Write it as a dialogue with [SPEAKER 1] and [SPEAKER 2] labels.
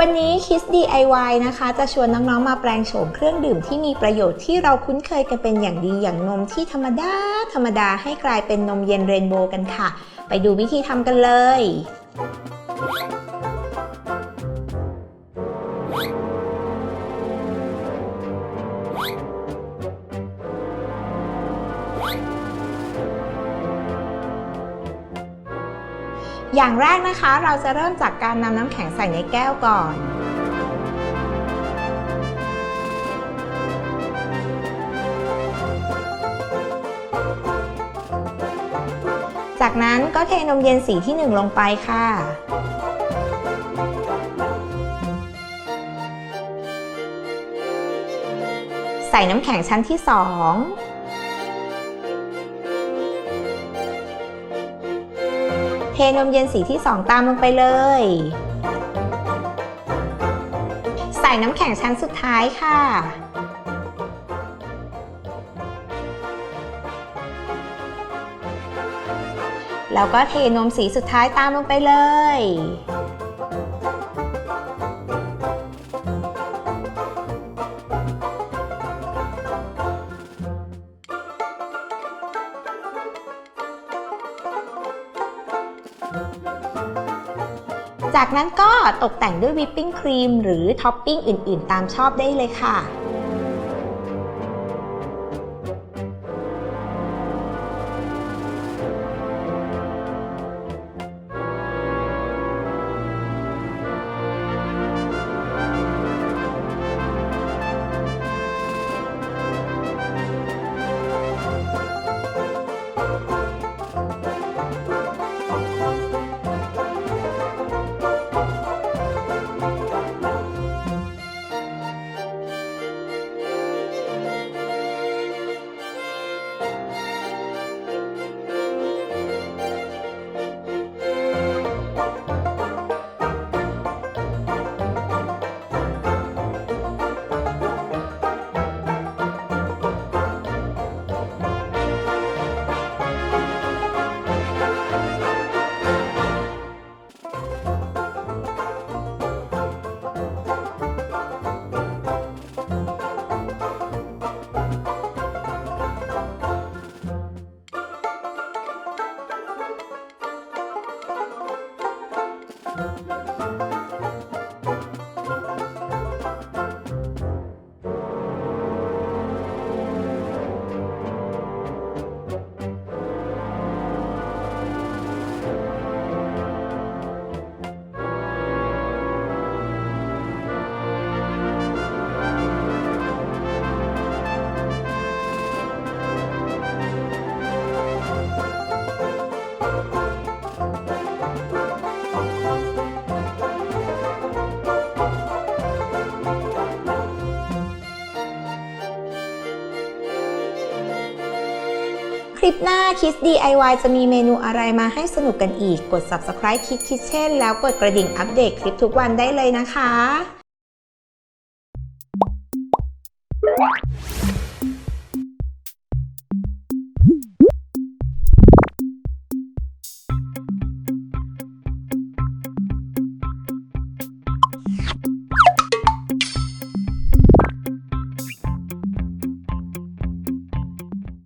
[SPEAKER 1] วันนี้ Kids DIY นะคะจะชวนน้องๆมาแปลงโฉมเครื่องดื่มที่มีประโยชน์ที่เราคุ้นเคยกันเป็นอย่างดีอย่างนมที่ธรรมดาให้กลายเป็นนมเย็นเรนโบว์กันค่ะไปดูวิธีทำกันเลยอย่างแรกนะคะเราจะเริ่มจากการนำน้ำแข็งใส่ในแก้วก่อนจากนั้นก็เทนมเย็นสีที่1ลงไปค่ะใส่น้ำแข็งชั้นที่2เทนมเย็นสีที่2ตามลงไปเลยใส่น้ำแข็งชั้นสุดท้ายค่ะแล้วก็เทนมสีสุดท้ายตามลงไปเลยจากนั้นก็ตกแต่งด้วยวิปปิ้งครีมหรือท็อปปิ้งอื่นๆตามชอบได้เลยค่ะคลิปหน้า Kids DIY จะมีเมนูอะไรมาให้สนุกกันอีกกด Subscribe Kids Kitchen แล้วกดกระดิ่งอัปเดตคลิปทุกวันได้เลยนะคะ